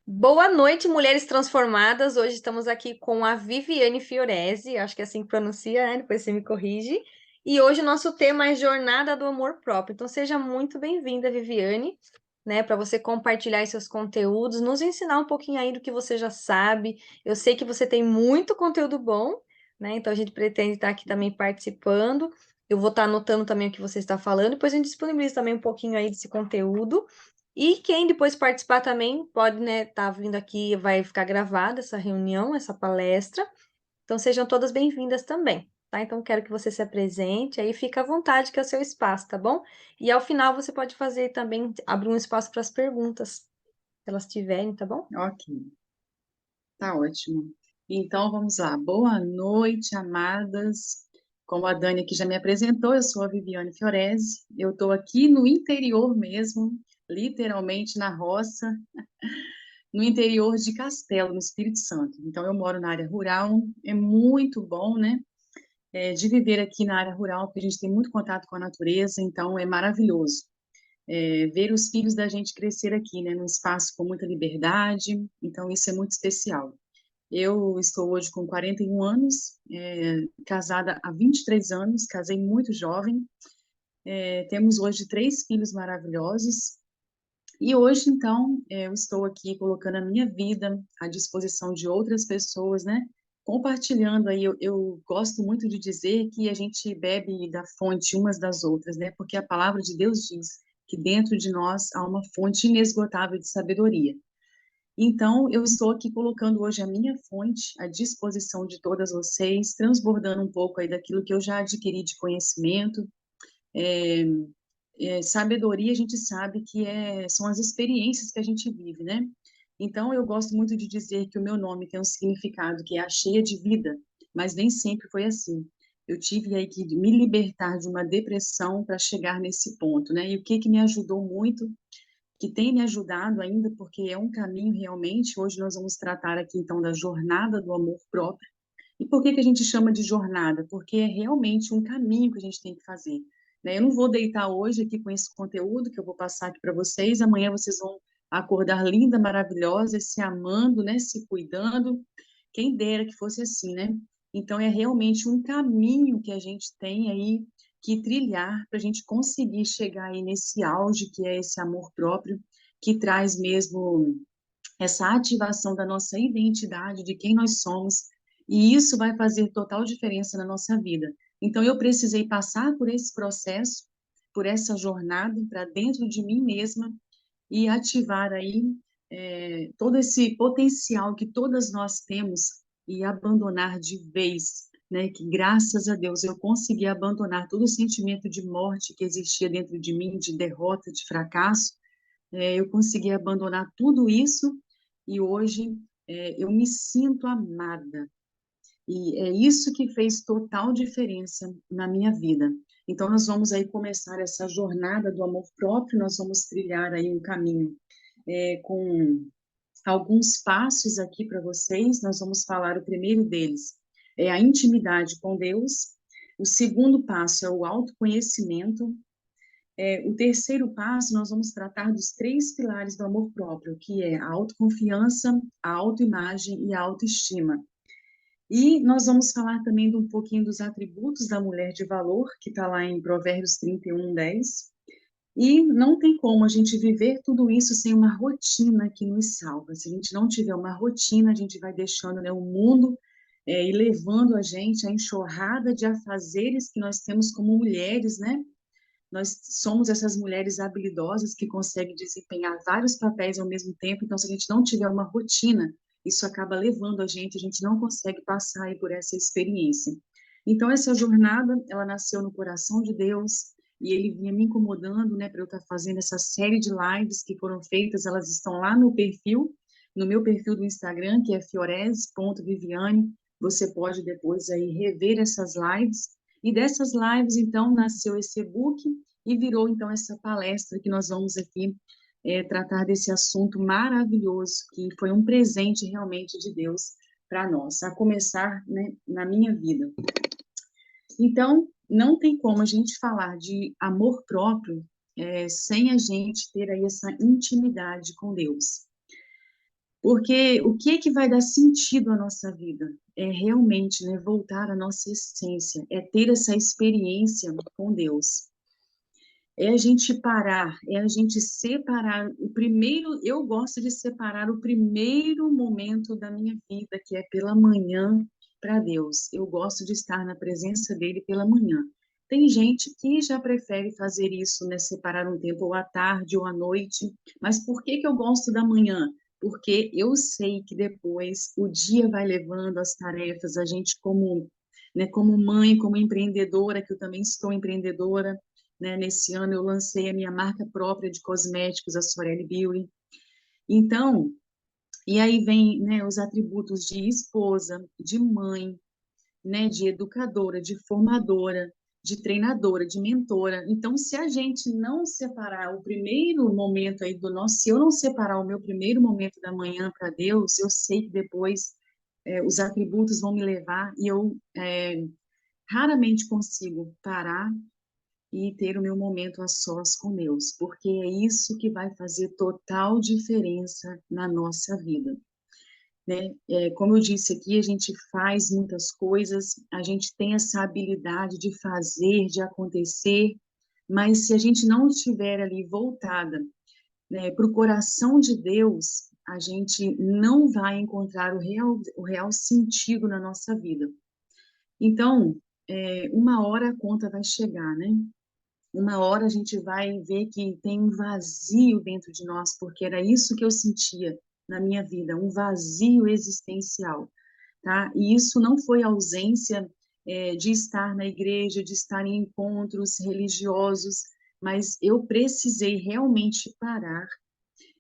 Boa noite, mulheres transformadas. Hoje estamos aqui com a Viviane Fiorese, acho que é assim que pronuncia, né? Depois você me corrige. E hoje o nosso tema é Jornada do Amor Próprio. Então seja muito bem-vinda, Viviane, né? Para você compartilhar aí seus conteúdos, nos ensinar um pouquinho aí do que você já sabe. Eu sei que você tem muito conteúdo bom, né? Então a gente pretende estar aqui também participando. Eu vou estar anotando também o que você está falando, depois a gente disponibiliza também um pouquinho aí desse conteúdo. E quem depois participar também pode, né, tá vindo aqui, vai ficar gravada essa reunião, essa palestra. Então sejam todas bem-vindas também, tá? Então quero que você se apresente, aí fica à vontade que é o seu espaço, tá bom? E ao final você pode fazer também, abrir um espaço para as perguntas, se elas tiverem, tá bom? Ok, tá ótimo. Então vamos lá. Boa noite, amadas. Como a Dani aqui já me apresentou, eu sou a Viviane Fiorese. Eu estou aqui no interior mesmo, literalmente na roça, no interior de Castelo, no Espírito Santo. Então eu moro na área rural. É muito bom, né? De viver aqui na área rural, porque a gente tem muito contato com a natureza, então é maravilhoso. Ver os filhos da gente crescer aqui, né? Num espaço com muita liberdade. Então isso é muito especial. Eu estou hoje com 41 anos, casada há 23 anos, casei muito jovem. Temos hoje três filhos maravilhosos. E hoje, então, eu estou aqui colocando a minha vida à disposição de outras pessoas, né? Compartilhando aí, eu gosto muito de dizer que a gente bebe da fonte umas das outras, né? Porque a palavra de Deus diz que dentro de nós há uma fonte inesgotável de sabedoria. Então, eu estou aqui colocando hoje a minha fonte à disposição de todas vocês, transbordando um pouco aí daquilo que eu já adquiri de conhecimento. É, Sabedoria, a gente sabe que são as experiências que a gente vive, né? Então, eu gosto muito de dizer que o meu nome tem um significado que é a cheia de vida, mas nem sempre foi assim. Eu tive aí que me libertar de uma depressão para chegar nesse ponto, né? E o que me ajudou muito, que tem me ajudado ainda, porque é um caminho realmente. Hoje nós vamos tratar aqui então da jornada do amor próprio. E por que a gente chama de jornada? Porque é realmente um caminho que a gente tem que fazer, né? Eu não vou deitar hoje aqui com esse conteúdo que eu vou passar aqui para vocês. Amanhã vocês vão acordar linda, maravilhosa, se amando, né? Se cuidando. Quem dera que fosse assim, né? Então é realmente um caminho que a gente tem aí que trilhar para a gente conseguir chegar aí nesse auge que é esse amor próprio, que traz mesmo essa ativação da nossa identidade, de quem nós somos, e isso vai fazer total diferença na nossa vida. Então, eu precisei passar por esse processo, por essa jornada para dentro de mim mesma e ativar aí todo esse potencial que todas nós temos e abandonar de vez, né? Que graças a Deus eu consegui abandonar todo o sentimento de morte que existia dentro de mim, de derrota, de fracasso. Eu consegui abandonar tudo isso e hoje eu me sinto amada. E é isso que fez total diferença na minha vida. Então, nós vamos aí começar essa jornada do amor próprio, nós vamos trilhar aí um caminho com alguns passos aqui para vocês. Nós vamos falar o primeiro deles, é a intimidade com Deus. O segundo passo é o autoconhecimento. O terceiro passo, nós vamos tratar dos três pilares do amor próprio, que é a autoconfiança, a autoimagem e a autoestima. E nós vamos falar também de um pouquinho dos atributos da mulher de valor, que está lá em Provérbios 31:10. E não tem como a gente viver tudo isso sem uma rotina que nos salva. Se a gente não tiver uma rotina, a gente vai deixando, né, o mundo e levando a gente a enxurrada de afazeres que nós temos como mulheres, né? Nós somos essas mulheres habilidosas que conseguem desempenhar vários papéis ao mesmo tempo, então se a gente não tiver uma rotina, isso acaba levando a gente não consegue passar aí por essa experiência. Então essa jornada, ela nasceu no coração de Deus e ele vinha me incomodando, né, para eu estar fazendo essa série de lives que foram feitas, elas estão lá no perfil, no meu perfil do Instagram, que é fiores.viviane. Você pode depois aí rever essas lives. E dessas lives, então, nasceu esse e-book e virou, então, essa palestra que nós vamos aqui tratar desse assunto maravilhoso, que foi um presente realmente de Deus para nós, a começar, né, na minha vida. Então, não tem como a gente falar de amor próprio sem a gente ter aí essa intimidade com Deus. Porque o que é que vai dar sentido à nossa vida? É realmente, né, voltar à nossa essência, é ter essa experiência com Deus. É a gente parar, é a gente separar o primeiro, eu gosto de separar o primeiro momento da minha vida, que é pela manhã, para Deus. Eu gosto de estar na presença dele pela manhã. Tem gente que já prefere fazer isso, né, separar um tempo ou à tarde ou à noite, mas por que que eu gosto da manhã? Porque eu sei que depois o dia vai levando as tarefas, a gente como, né, como mãe, como empreendedora, que eu também estou empreendedora, né? Nesse ano eu lancei a minha marca própria de cosméticos, a Sorelli Beauty. Então, e aí vem, né, os atributos de esposa, de mãe, né, de educadora, de formadora, de treinadora, de mentora. Então, se a gente não separar o primeiro momento aí do nosso, se eu não separar o meu primeiro momento da manhã para Deus, eu sei que depois os atributos vão me levar e eu raramente consigo parar e ter o meu momento a sós com Deus, porque é isso que vai fazer total diferença na nossa vida, né? Como eu disse aqui, a gente faz muitas coisas, a gente tem essa habilidade de fazer, de acontecer, mas se a gente não estiver ali voltada, né, para o coração de Deus, a gente não vai encontrar o real sentido na nossa vida. Então, uma hora a conta vai chegar, né? Uma hora a gente vai ver que tem um vazio dentro de nós, porque era isso que eu sentia na minha vida, um vazio existencial, tá? E isso não foi ausência, de estar na igreja, de estar em encontros religiosos, mas eu precisei realmente parar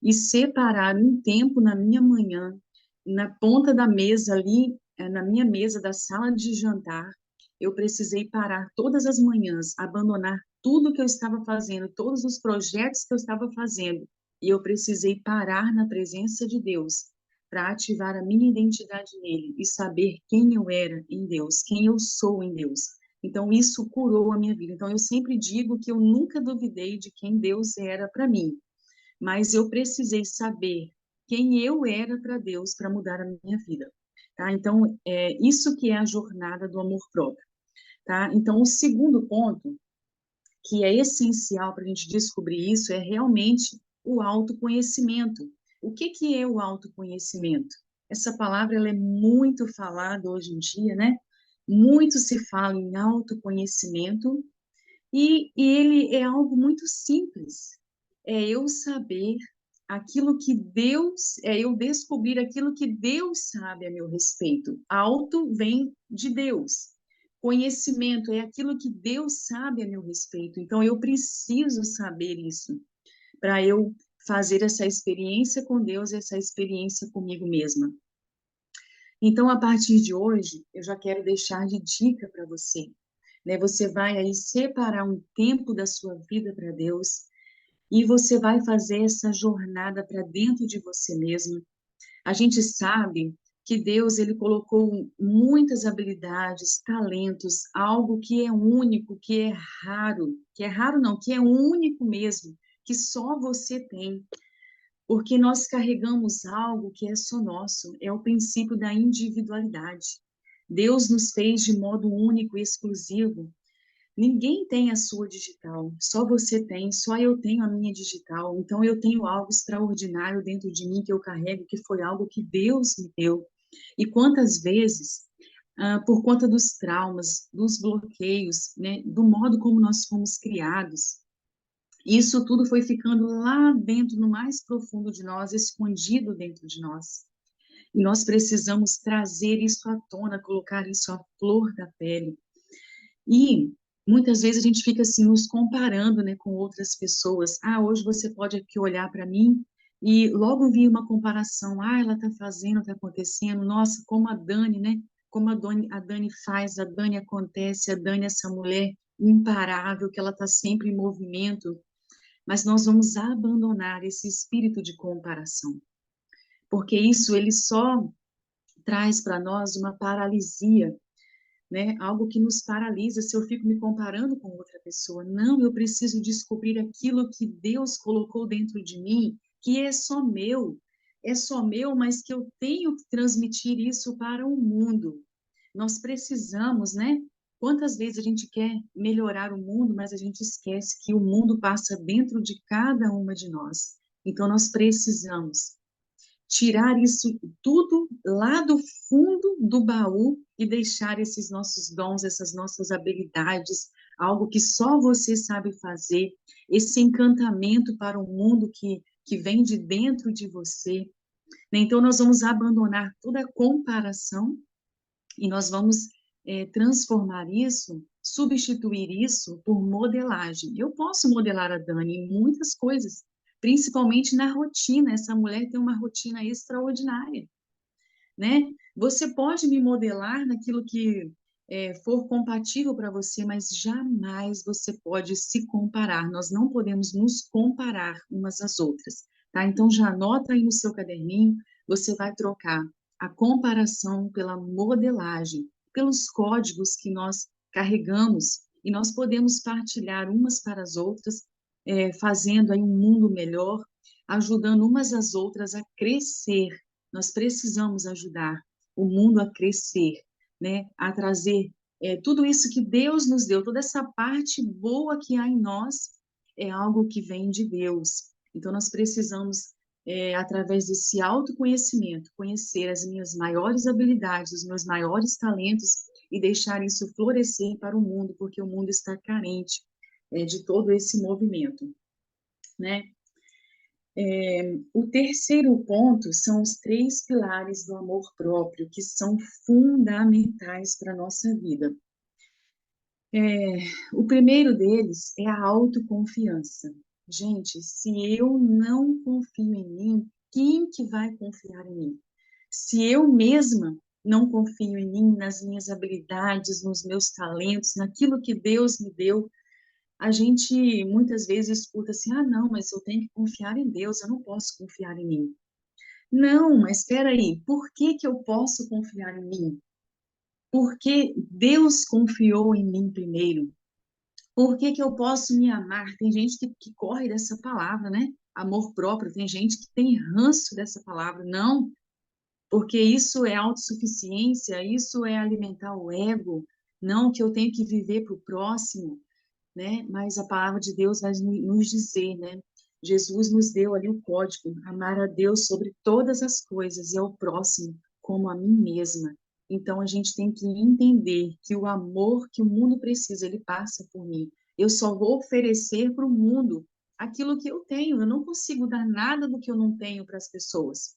e separar um tempo na minha manhã, na ponta da mesa ali, na minha mesa da sala de jantar, eu precisei parar todas as manhãs, abandonar tudo que eu estava fazendo, todos os projetos que eu estava fazendo, e eu precisei parar na presença de Deus para ativar a minha identidade nele e saber quem eu era em Deus, quem eu sou em Deus. Então, isso curou a minha vida. Então, eu sempre digo que eu nunca duvidei de quem Deus era para mim, mas eu precisei saber quem eu era para Deus para mudar a minha vida, tá? Então, isso que é a jornada do amor próprio, tá? Então, o segundo ponto, que é essencial para a gente descobrir isso, é realmente o autoconhecimento. O que que é o autoconhecimento? Essa palavra ela é muito falada hoje em dia, né? Muito se fala em autoconhecimento, e ele é algo muito simples. É eu saber aquilo que Deus, é eu descobrir aquilo que Deus sabe a meu respeito. Auto vem de Deus. Conhecimento é aquilo que Deus sabe a meu respeito. Então eu preciso saber isso para eu fazer essa experiência com Deus, essa experiência comigo mesma. Então, a partir de hoje, eu já quero deixar de dica para você, né? Você vai aí separar um tempo da sua vida para Deus e você vai fazer essa jornada para dentro de você mesmo. A gente sabe que Deus ele colocou muitas habilidades, talentos, algo que é único, que é raro não, que é único mesmo, que só você tem, porque nós carregamos algo que é só nosso, é o princípio da individualidade. Deus nos fez de modo único e exclusivo. Ninguém tem a sua digital, só você tem, só eu tenho a minha digital. Então eu tenho algo extraordinário dentro de mim que eu carrego, que foi algo que Deus me deu. E quantas vezes, por conta dos traumas, dos bloqueios, né, do modo como nós fomos criados, isso tudo foi ficando lá dentro, no mais profundo de nós, escondido dentro de nós. E nós precisamos trazer isso à tona, colocar isso à flor da pele. E muitas vezes a gente fica assim nos comparando, né, com outras pessoas. Ah, hoje você pode aqui olhar para mim e logo vir uma comparação. Ah, ela está fazendo, está acontecendo. Nossa, como a Dani, né? Como a Dani faz, a Dani acontece, a Dani é essa mulher imparável, que ela está sempre em movimento. Mas nós vamos abandonar esse espírito de comparação, porque isso ele só traz para nós uma paralisia, né? Algo que nos paralisa se eu fico me comparando com outra pessoa. Não, eu preciso descobrir aquilo que Deus colocou dentro de mim, que é só meu. é só meu, mas que eu tenho que transmitir isso para o mundo. Nós precisamos, né? Quantas vezes a gente quer melhorar o mundo, mas a gente esquece que o mundo passa dentro de cada uma de nós. Então, nós precisamos tirar isso tudo lá do fundo do baú e deixar esses nossos dons, essas nossas habilidades, algo que só você sabe fazer, esse encantamento para o mundo que vem de dentro de você. Né? Então, nós vamos abandonar toda a comparação e nós vamos transformar isso, substituir isso por modelagem. Eu posso modelar a Dani em muitas coisas, principalmente na rotina. Essa mulher tem uma rotina extraordinária, né? Você pode me modelar naquilo que for compatível para você, mas jamais você pode se comparar. Nós não podemos nos comparar umas às outras, tá? Então já anota aí no seu caderninho, você vai trocar a comparação pela modelagem, pelos códigos que nós carregamos e nós podemos partilhar umas para as outras, fazendo aí um mundo melhor, ajudando umas às outras a crescer. Nós precisamos ajudar o mundo a crescer, né? A trazer tudo isso que Deus nos deu, toda essa parte boa que há em nós, é algo que vem de Deus. Então, nós precisamos, através desse autoconhecimento, conhecer as minhas maiores habilidades, os meus maiores talentos e deixar isso florescer para o mundo, porque o mundo está carente, de todo esse movimento, né? O terceiro ponto são os três pilares do amor próprio, que são fundamentais para a nossa vida. O primeiro deles é a autoconfiança. Gente, se eu não confio em mim, quem que vai confiar em mim? Se eu mesma não confio em mim, nas minhas habilidades, nos meus talentos, naquilo que Deus me deu, a gente muitas vezes escuta assim: ah, não, mas eu tenho que confiar em Deus, eu não posso confiar em mim. Não, mas espera aí, por que que eu posso confiar em mim? Porque Deus confiou em mim primeiro. Por que que eu posso me amar? Tem gente que corre dessa palavra, né? Amor próprio. Tem gente que tem ranço dessa palavra. Não, porque isso é autossuficiência, isso é alimentar o ego. Não que eu tenho que viver para o próximo, né? Mas a palavra de Deus vai nos dizer, né? Jesus nos deu ali o código, amar a Deus sobre todas as coisas e ao próximo como a mim mesma. Então a gente tem que entender que o amor que o mundo precisa, ele passa por mim. Eu só vou oferecer para o mundo aquilo que eu tenho. Eu não consigo dar nada do que eu não tenho para as pessoas.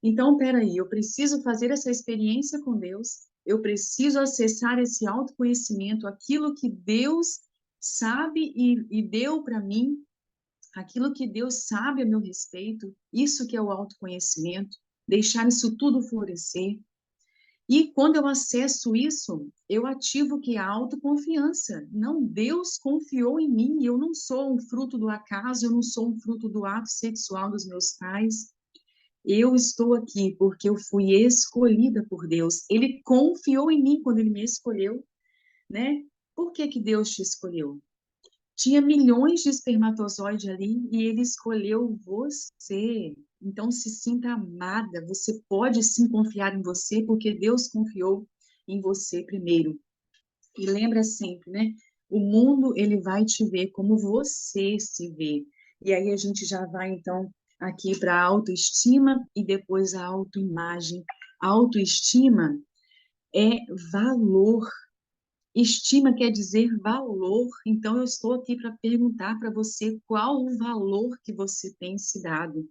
Então, peraí, eu preciso fazer essa experiência com Deus, eu preciso acessar esse autoconhecimento, aquilo que Deus sabe e deu para mim, aquilo que Deus sabe a meu respeito, isso que é o autoconhecimento, deixar isso tudo florescer. E quando eu acesso isso, eu ativo o que é a autoconfiança. Não, Deus confiou em mim, eu não sou um fruto do acaso, eu não sou um fruto do ato sexual dos meus pais. Eu estou aqui porque eu fui escolhida por Deus. Ele confiou em mim quando ele me escolheu, né? Por que que Deus te escolheu? Tinha milhões de espermatozoides ali e ele escolheu você. Então se sinta amada. Você pode sim confiar em você porque Deus confiou em você primeiro. E lembra sempre, né? O mundo ele vai te ver como você se vê. E aí a gente já vai então aqui para a autoestima e depois a autoimagem. Autoestima é valor. Estima quer dizer valor. Então eu estou aqui para perguntar para você qual o valor que você tem se dado.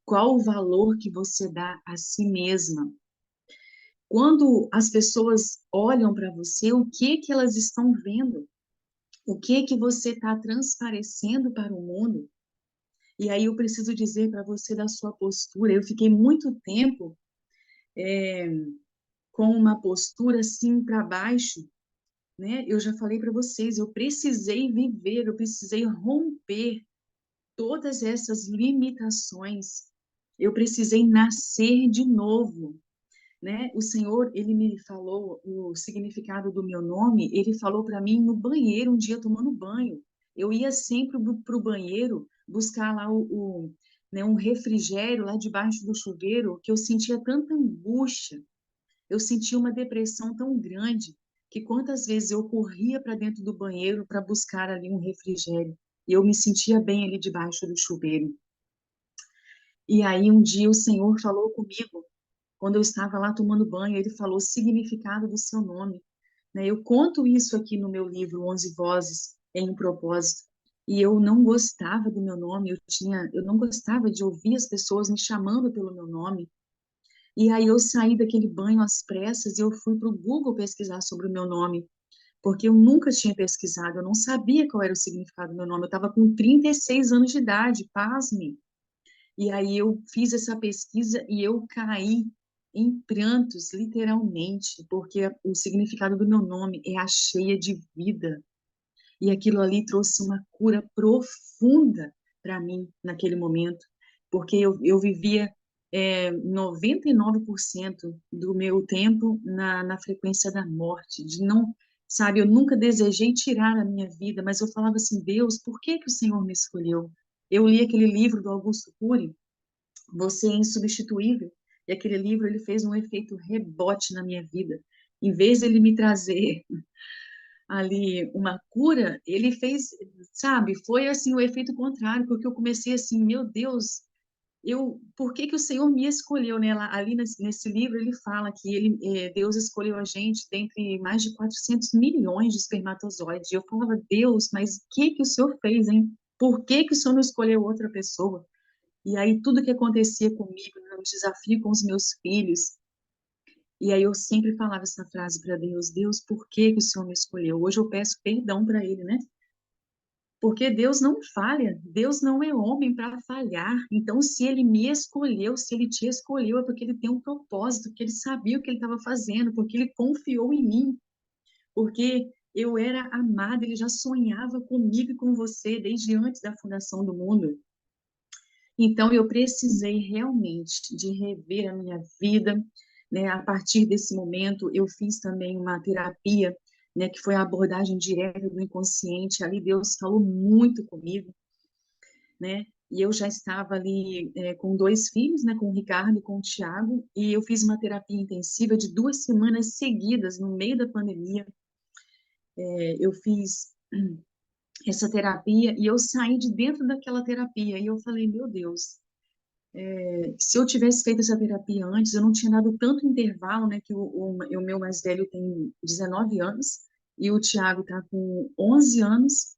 Qual o valor que você dá a si mesma? Quando as pessoas olham para você, o que elas estão vendo? O que você está transparecendo para o mundo? E aí eu preciso dizer para você da sua postura. Eu fiquei muito tempo com uma postura assim para baixo, né? Eu já falei para vocês, eu precisei viver, eu precisei romper todas essas limitações. Eu precisei nascer de novo, né? O Senhor, ele me falou o significado do meu nome, ele falou para mim no banheiro, um dia tomando banho. Eu ia sempre para o banheiro buscar lá né, um refrigério lá debaixo do chuveiro, que eu sentia tanta angústia, eu sentia uma depressão tão grande, que quantas vezes eu corria para dentro do banheiro para buscar ali um refrigério, e eu me sentia bem ali debaixo do chuveiro. E aí um dia o Senhor falou comigo, quando eu estava lá tomando banho, ele falou o significado do seu nome, né? Eu conto isso aqui no meu livro, 11 Vozes em um Propósito. E eu não gostava do meu nome, eu não gostava de ouvir as pessoas me chamando pelo meu nome. E aí eu saí daquele banho às pressas e eu fui para o Google pesquisar sobre o meu nome, porque eu nunca tinha pesquisado, eu não sabia qual era o significado do meu nome. Eu estava com 36 anos de idade, pasme. E aí eu fiz essa pesquisa e eu caí em prantos, literalmente, porque o significado do meu nome é a cheia de vida. E aquilo ali trouxe uma cura profunda para mim naquele momento, porque eu vivia 99% do meu tempo na frequência da morte, de não, sabe, eu nunca desejei tirar a minha vida, mas eu falava assim, Deus, por que que o Senhor me escolheu? Eu li aquele livro do Augusto Cury, Você é Insubstituível, e aquele livro ele fez um efeito rebote na minha vida. Em vez de ele me trazer ali uma cura, ele fez, sabe, foi assim o efeito contrário, porque eu comecei assim, meu Deus, por que que o Senhor me escolheu, né? Ali nesse livro ele fala que Deus escolheu a gente dentre mais de 400 milhões de espermatozoides. E eu falava, Deus, mas o que que o Senhor fez, hein? Por que que o Senhor não escolheu outra pessoa? E aí tudo que acontecia comigo, no desafio com os meus filhos, e aí eu sempre falava essa frase para Deus, Deus, por que que o Senhor me escolheu? Hoje eu peço perdão para Ele, né? Porque Deus não falha, Deus não é homem para falhar. Então, se Ele me escolheu, se Ele te escolheu, é porque Ele tem um propósito, porque Ele sabia o que Ele estava fazendo, porque Ele confiou em mim, porque eu era amada, Ele já sonhava comigo e com você desde antes da fundação do mundo. Então, eu precisei realmente de rever a minha vida, né? A partir desse momento, eu fiz também uma terapia, né? Que foi a abordagem direta do inconsciente. Ali, Deus falou muito comigo, né? E eu já estava ali com dois filhos, né? Com o Ricardo e com o Tiago, e eu fiz uma terapia intensiva de 2 semanas seguidas, no meio da pandemia. Eu fiz essa terapia e eu saí de dentro daquela terapia e eu falei, meu Deus, se eu tivesse feito essa terapia antes, eu não tinha dado tanto intervalo, né? Que o meu mais velho tem 19 anos e o Tiago está com 11 anos.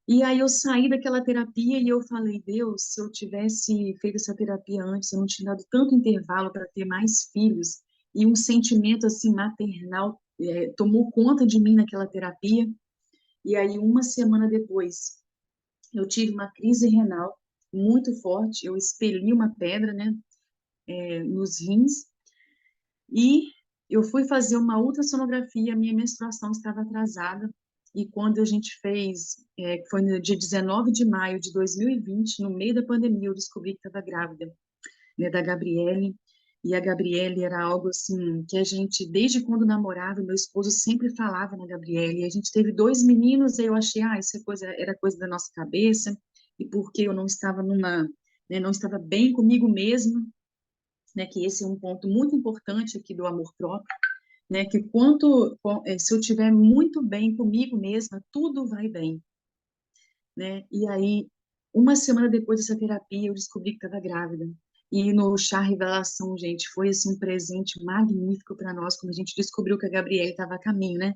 E aí eu saí daquela terapia e eu falei, Deus, se eu tivesse feito essa terapia antes, eu não tinha dado tanto intervalo para ter mais filhos. E um sentimento assim maternal tomou conta de mim naquela terapia. E aí uma semana depois, eu tive uma crise renal muito forte. Eu expeli uma pedra, né? Nos rins e eu fui fazer uma ultrassonografia, minha menstruação estava atrasada e quando a gente fez, foi no dia 19 de maio de 2020, no meio da pandemia, eu descobri que estava grávida, né, da Gabriele. E a Gabriele era algo assim que a gente, desde quando namorava, meu esposo sempre falava na Gabriele. E a gente teve 2 meninos, e eu achei, isso é coisa, era coisa da nossa cabeça, e porque eu não estava não estava bem comigo mesma, né, que esse é um ponto muito importante aqui do amor próprio, né, que se eu tiver muito bem comigo mesma, tudo vai bem, né? E aí, uma semana depois dessa terapia, eu descobri que estava grávida. E no chá revelação, gente, foi assim um presente magnífico para nós quando a gente descobriu que a Gabriela estava a caminho, né?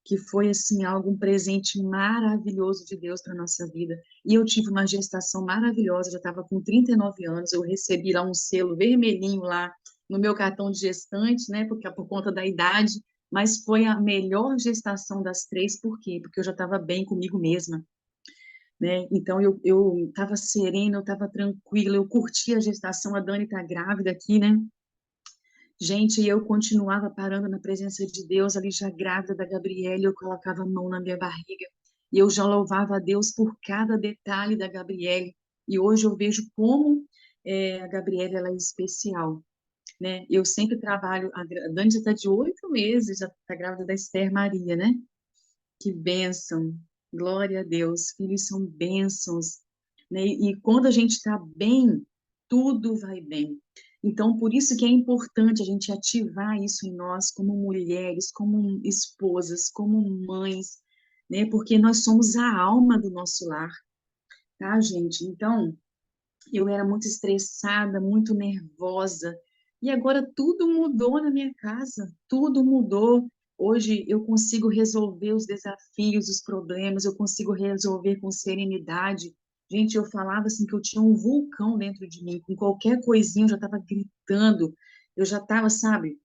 Que foi assim algo um presente maravilhoso de Deus para nossa vida. E eu tive uma gestação maravilhosa, já estava com 39 anos, eu recebi lá um selo vermelhinho lá no meu cartão de gestante, né, porque por conta da idade, mas foi a melhor gestação das três, por quê? Porque eu já estava bem comigo mesma, né? Então eu estava serena, eu estava tranquila, eu curti a gestação, a Dani está grávida aqui, né? Gente, eu continuava parando na presença de Deus, ali já grávida da Gabriela, eu colocava a mão na minha barriga e eu já louvava a Deus por cada detalhe da Gabriela. E hoje eu vejo como a Gabriela ela é especial, né? Eu sempre trabalho, a Dani já está de 8 meses, já está grávida da Esther Maria, né? Que bênção, glória a Deus, filhos são bênçãos, né? E quando a gente está bem tudo vai bem. Então, por isso que é importante a gente ativar isso em nós, como mulheres, como esposas, como mães, né? Porque nós somos a alma do nosso lar, tá, gente? Então, eu era muito estressada, muito nervosa, e agora tudo mudou na minha casa, tudo mudou. Hoje eu consigo resolver os desafios, os problemas, eu consigo resolver com serenidade. Gente, eu falava assim que eu tinha um vulcão dentro de mim, com qualquer coisinha eu já estava gritando, eu já estava, sabe?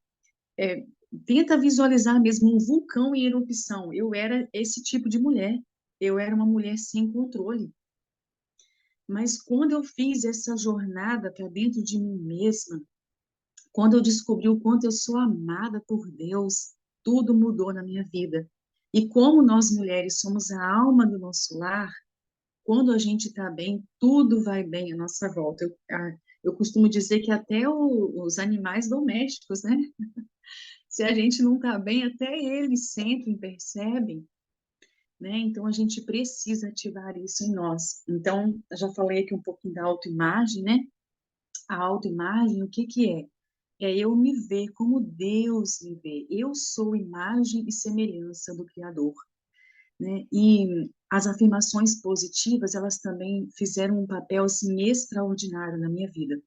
é, Tenta visualizar mesmo um vulcão em erupção. Eu era esse tipo de mulher, eu era uma mulher sem controle. Mas quando eu fiz essa jornada para dentro de mim mesma, quando eu descobri o quanto eu sou amada por Deus, tudo mudou na minha vida. E como nós mulheres somos a alma do nosso lar, quando a gente está bem, tudo vai bem à nossa volta. Eu costumo dizer que até os animais domésticos, né? Se a gente não está bem, até eles sentem, percebem, né? Então a gente precisa ativar isso em nós. Então, eu já falei aqui um pouquinho da autoimagem, né? A autoimagem, o que que é? É eu me ver como Deus me vê. Eu sou imagem e semelhança do Criador, né? E as afirmações positivas, elas também fizeram um papel assim extraordinário na minha vida,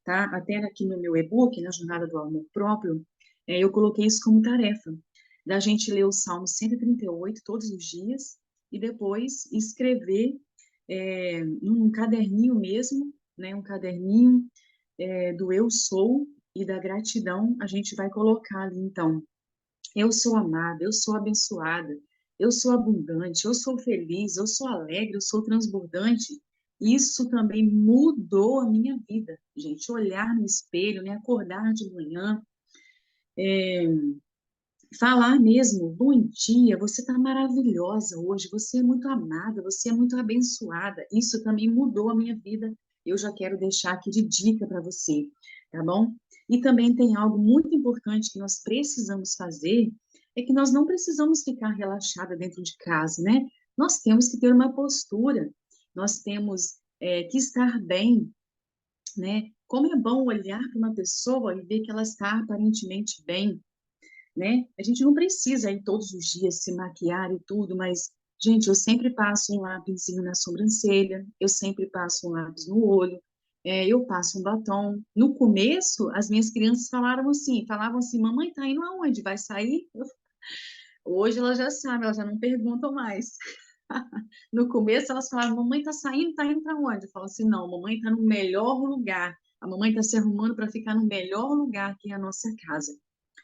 tá? Até aqui no meu e-book, na Jornada do Amor Próprio, eu coloquei isso como tarefa, da gente ler o Salmo 138 todos os dias e depois escrever num caderninho mesmo, né? Um caderninho do eu sou e da gratidão, a gente vai colocar ali, então, eu sou amada, eu sou abençoada, eu sou abundante, eu sou feliz, eu sou alegre, eu sou transbordante. Isso também mudou a minha vida, gente. Olhar no espelho, né? Acordar de manhã, falar mesmo, bom dia, você está maravilhosa hoje, você é muito amada, você é muito abençoada. Isso também mudou a minha vida. Eu já quero deixar aqui de dica para você, tá bom? E também tem algo muito importante que nós precisamos fazer, é que nós não precisamos ficar relaxada dentro de casa, né? Nós temos que ter uma postura, nós temos que estar bem, né? Como é bom olhar para uma pessoa e ver que ela está aparentemente bem, né? A gente não precisa ir todos os dias se maquiar e tudo, mas, gente, eu sempre passo um lápisinho na sobrancelha, eu sempre passo um lápis no olho, eu passo um batom. No começo, as minhas crianças falavam assim, mamãe, tá indo aonde? Vai sair? Hoje elas já sabem, elas já não perguntam mais. No começo elas falavam, mamãe tá indo para onde? Eu falo assim, não, mamãe tá no melhor lugar. A mamãe está se arrumando para ficar no melhor lugar, que é a nossa casa,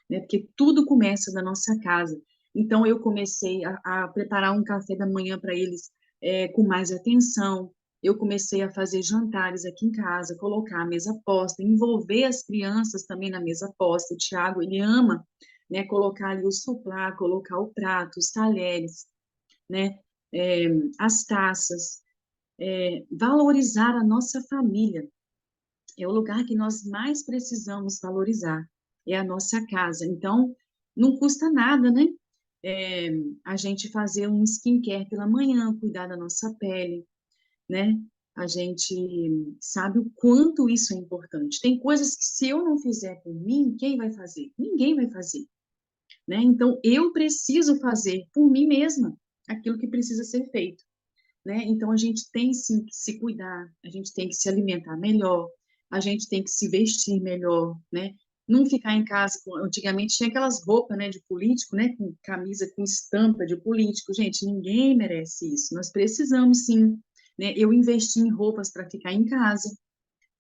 né? Porque tudo começa da nossa casa. Então, eu comecei a preparar um café da manhã para eles com mais atenção. Eu comecei a fazer jantares aqui em casa, colocar a mesa posta, envolver as crianças também na mesa posta. O Tiago, ele ama, né, colocar ali o suplá, colocar o prato, os talheres, né, é, as taças, valorizar a nossa família. É o lugar que nós mais precisamos valorizar, é a nossa casa. Então, não custa nada, né? É, a gente fazer um skincare pela manhã, cuidar da nossa pele, né? A gente sabe o quanto isso é importante. Tem coisas que se eu não fizer por mim, quem vai fazer? Ninguém vai fazer, né? Então, eu preciso fazer por mim mesma aquilo que precisa ser feito, né? Então a gente tem sim que se cuidar, a gente tem que se alimentar melhor, a gente tem que se vestir melhor, né? Não ficar em casa antigamente tinha aquelas roupas, né, de político, né, com camisa com estampa de político. Gente, ninguém merece isso. Nós precisamos sim, né? Eu investi em roupas para ficar em casa.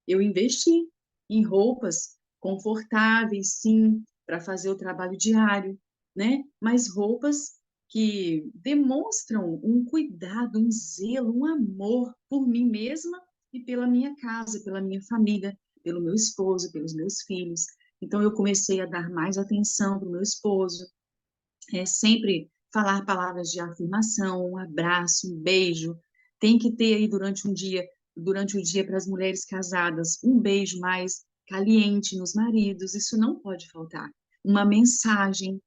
Eu investi em roupas confortáveis, sim, para fazer o trabalho diário, né? Mas roupas que demonstram um cuidado, um zelo, um amor por mim mesma e pela minha casa, pela minha família, pelo meu esposo, pelos meus filhos. Então eu comecei a dar mais atenção para o meu esposo, sempre falar palavras de afirmação, um abraço, um beijo. Tem que ter aí durante o dia para as mulheres casadas, um beijo mais caliente nos maridos, isso não pode faltar. Uma mensagem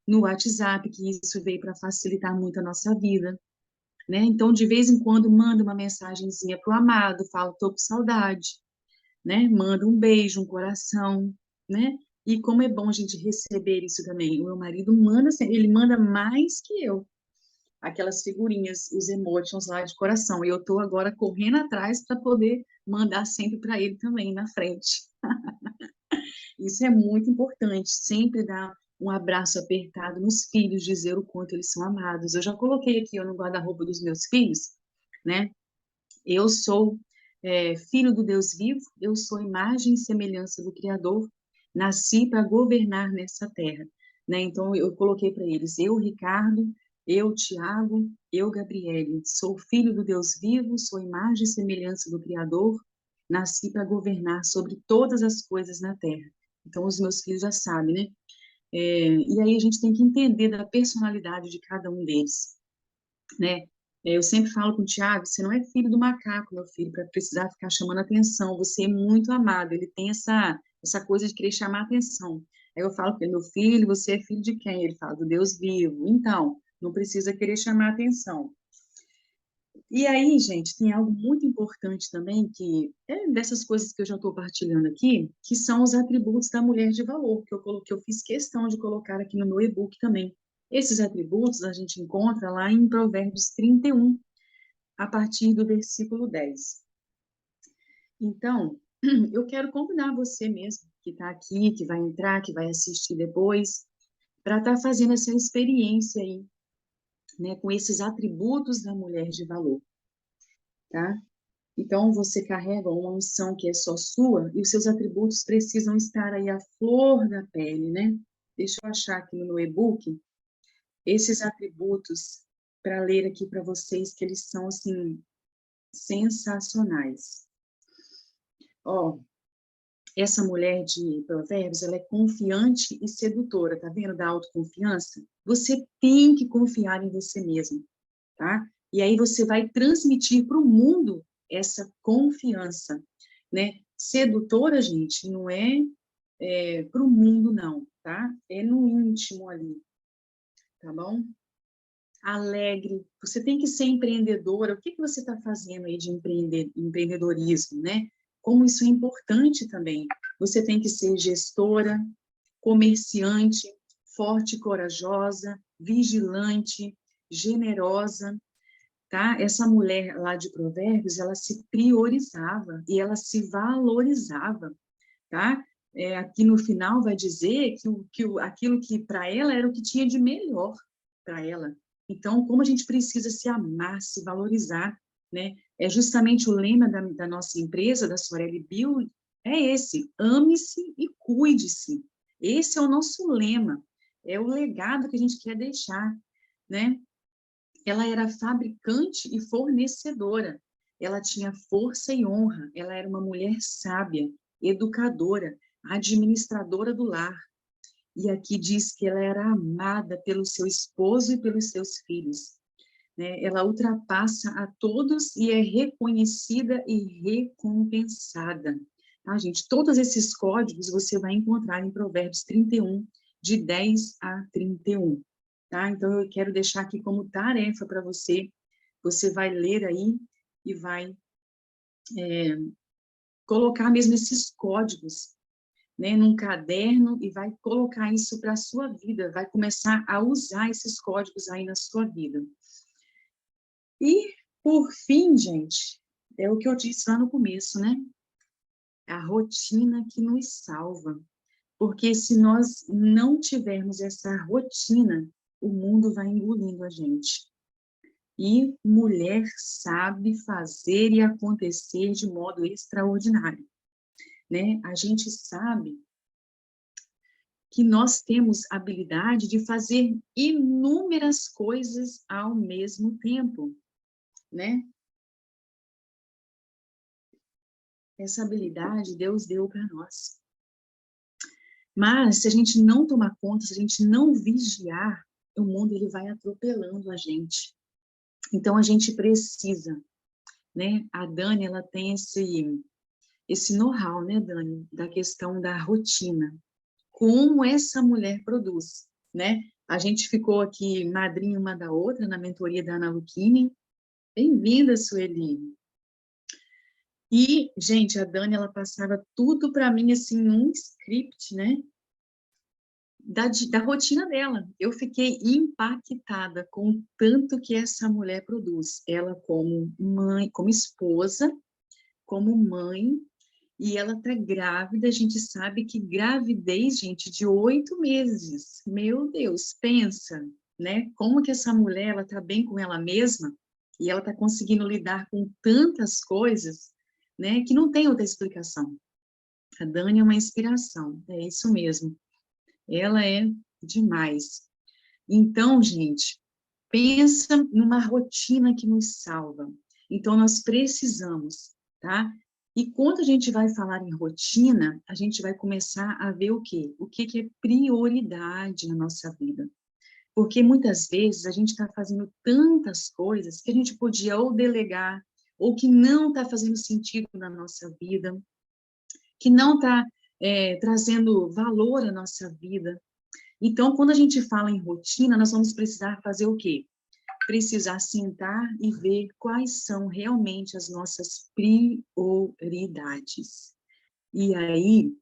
no WhatsApp, que isso veio para facilitar muito a nossa vida, né? Então, de vez em quando, manda uma mensagenzinha para o amado, fala, tô com saudade, né? Manda um beijo, um coração, né? E como é bom a gente receber isso também. O meu marido manda, ele manda mais que eu. Aquelas figurinhas, os emotions lá de coração. E eu tô agora correndo atrás para poder mandar sempre para ele também na frente. Isso é muito importante, sempre dar um abraço apertado nos filhos, dizer o quanto eles são amados. Eu já coloquei aqui ó, no guarda-roupa dos meus filhos, né? Eu sou filho do Deus vivo, eu sou imagem e semelhança do Criador, nasci para governar nessa terra, né? Então eu coloquei para eles, eu, Ricardo, eu, Tiago, eu, Gabriele, sou filho do Deus vivo, sou imagem e semelhança do Criador, nasci para governar sobre todas as coisas na terra. Então os meus filhos já sabem, né? E aí a gente tem que entender da personalidade de cada um deles, né? Eu sempre falo com o Tiago, você não é filho do macaco, meu filho, para precisar ficar chamando atenção. Você é muito amado. Ele tem essa coisa de querer chamar atenção. Aí eu falo para ele, meu filho, você é filho de quem? Ele fala, do Deus vivo. Então, não precisa querer chamar atenção. E aí, gente, tem algo muito importante também, que é dessas coisas que eu já estou partilhando aqui, que são os atributos da mulher de valor, que eu coloquei, eu fiz questão de colocar aqui no meu e-book também. Esses atributos a gente encontra lá em Provérbios 31, a partir do versículo 10. Então, eu quero convidar você mesmo, que está aqui, que vai entrar, que vai assistir depois, para estar fazendo essa experiência aí, né, com esses atributos da mulher de valor, tá? Então, você carrega uma unção que é só sua e os seus atributos precisam estar aí à flor da pele, né? Deixa eu achar aqui no meu e-book esses atributos para ler aqui para vocês, que eles são, assim, sensacionais. Ó, essa mulher de Provérbios, ela é confiante e sedutora, tá vendo? Da autoconfiança. Você tem que confiar em você mesmo, tá? E aí você vai transmitir para o mundo essa confiança, né? Sedutora, gente, não é para o mundo, não, tá? É no íntimo ali, tá bom? Alegre, você tem que ser empreendedora. O que que você está fazendo aí de empreendedorismo, né? Como isso é importante também. Você tem que ser gestora, comerciante, forte e corajosa, vigilante, generosa, tá? Essa mulher lá de Provérbios, ela se priorizava e ela se valorizava, tá? Aqui no final vai dizer aquilo que para ela era o que tinha de melhor para ela. Então, como a gente precisa se amar, se valorizar, né? É justamente o lema da nossa empresa, da Sorelli Bio, é esse: ame-se e cuide-se. Esse é o nosso lema, é o legado que a gente quer deixar, né? Ela era fabricante e fornecedora. Ela tinha força e honra. Ela era uma mulher sábia, educadora, administradora do lar. E aqui diz que ela era amada pelo seu esposo e pelos seus filhos, né? Ela ultrapassa a todos e é reconhecida e recompensada. Tá, gente? Todos esses códigos você vai encontrar em Provérbios 31, de 10 a 31. Tá? Então, eu quero deixar aqui como tarefa para você. Você vai ler aí e vai colocar mesmo esses códigos, né, num caderno e vai colocar isso para a sua vida, vai começar a usar esses códigos aí na sua vida. E, por fim, gente, é o que eu disse lá no começo, né? A rotina que nos salva. Porque se nós não tivermos essa rotina, o mundo vai engolindo a gente. E mulher sabe fazer e acontecer de modo extraordinário, né? A gente sabe que nós temos habilidade de fazer inúmeras coisas ao mesmo tempo, né? Essa habilidade Deus deu para nós. Mas se a gente não tomar conta, se a gente não vigiar, o mundo ele vai atropelando a gente. Então a gente precisa, né? A Dani, ela tem esse know-how, né, Dani, da questão da rotina. Como essa mulher produz, né? A gente ficou aqui madrinha uma da outra na mentoria da Ana Luquini. Bem-vinda, Sueli. E, gente, a Dani, ela passava tudo para mim, assim, num script, né? Da rotina dela. Eu fiquei impactada com o tanto que essa mulher produz. Ela como mãe, como esposa, como mãe, e ela tá grávida. A gente sabe que gravidez, gente, de 8 meses. Meu Deus, pensa, né? Como que essa mulher, ela tá bem com ela mesma e ela tá conseguindo lidar com tantas coisas, né? Que não tem outra explicação. A Dani é uma inspiração, é isso mesmo. Ela é demais. Então, gente, pensa numa rotina que nos salva. Então, nós precisamos, tá? E quando a gente vai falar em rotina, a gente vai começar a ver o quê? O que que é prioridade na nossa vida. Porque muitas vezes a gente está fazendo tantas coisas que a gente podia ou delegar, ou que não está fazendo sentido na nossa vida, que não está trazendo valor à nossa vida. Então, quando a gente fala em rotina, nós vamos precisar fazer o quê? Precisar sentar e ver quais são realmente as nossas prioridades. E aí,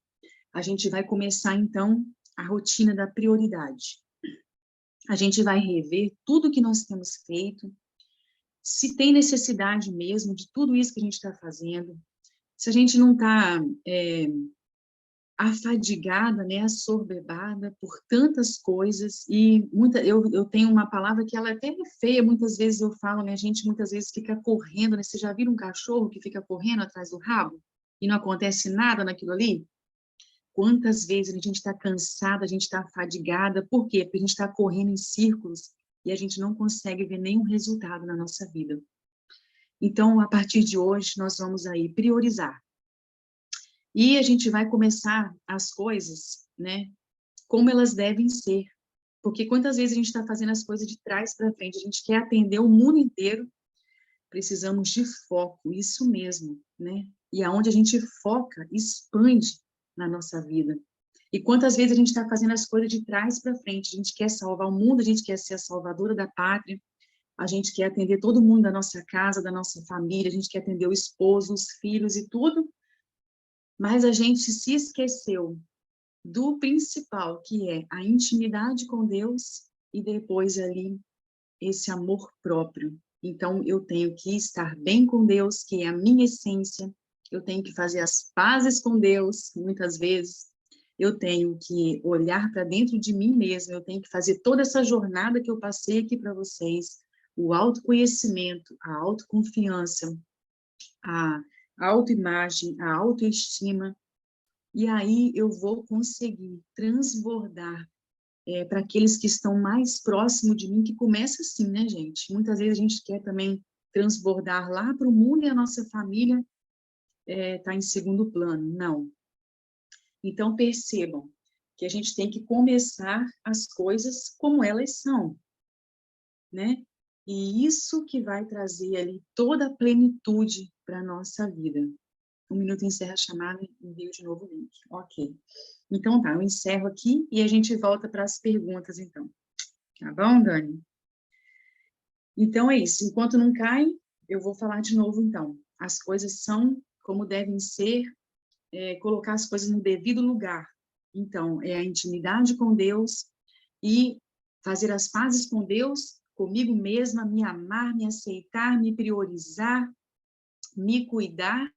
a gente vai começar, então, a rotina da prioridade. A gente vai rever tudo que nós temos feito, se tem necessidade mesmo de tudo isso que a gente está fazendo, se a gente não está afadigada, né, assoberbada por tantas coisas, e eu tenho uma palavra que ela é até feia, muitas vezes eu falo, né, a gente muitas vezes fica correndo, né, você já viu um cachorro que fica correndo atrás do rabo e não acontece nada naquilo ali? Quantas vezes a gente está cansada, a gente está afadigada, por quê? Porque a gente está correndo em círculos e a gente não consegue ver nenhum resultado na nossa vida. Então, a partir de hoje, nós vamos aí priorizar. E a gente vai começar as coisas, né, como elas devem ser. Porque quantas vezes a gente está fazendo as coisas de trás para frente, a gente quer atender o mundo inteiro, precisamos de foco, isso mesmo, né? E aonde a gente foca, expande na nossa vida. E quantas vezes a gente está fazendo as coisas de trás para frente, a gente quer salvar o mundo, a gente quer ser a salvadora da pátria, a gente quer atender todo mundo da nossa casa, da nossa família, a gente quer atender o esposo, os filhos e tudo, mas a gente se esqueceu do principal, que é a intimidade com Deus e depois ali esse amor próprio. Então, eu tenho que estar bem com Deus, que é a minha essência, eu tenho que fazer as pazes com Deus, muitas vezes, eu tenho que olhar para dentro de mim mesma, eu tenho que fazer toda essa jornada que eu passei aqui para vocês, o autoconhecimento, a autoconfiança, a autoimagem, a autoestima, e aí eu vou conseguir transbordar para aqueles que estão mais próximos de mim, que começa assim, né, gente? Muitas vezes a gente quer também transbordar lá para o mundo e a nossa família está em segundo plano. Não. Então, percebam que a gente tem que começar as coisas como elas são, né? E isso que vai trazer ali toda a plenitude para a nossa vida. 1 minuto encerra a chamada e envio de novo o link. Ok. Então tá, eu encerro aqui e a gente volta para as perguntas, então. Tá bom, Dani? Então é isso. Enquanto não cai, eu vou falar de novo, então. As coisas são como devem ser, colocar as coisas no devido lugar. Então, é a intimidade com Deus e fazer as pazes com Deus, comigo mesma, me amar, me aceitar, me priorizar, me cuidar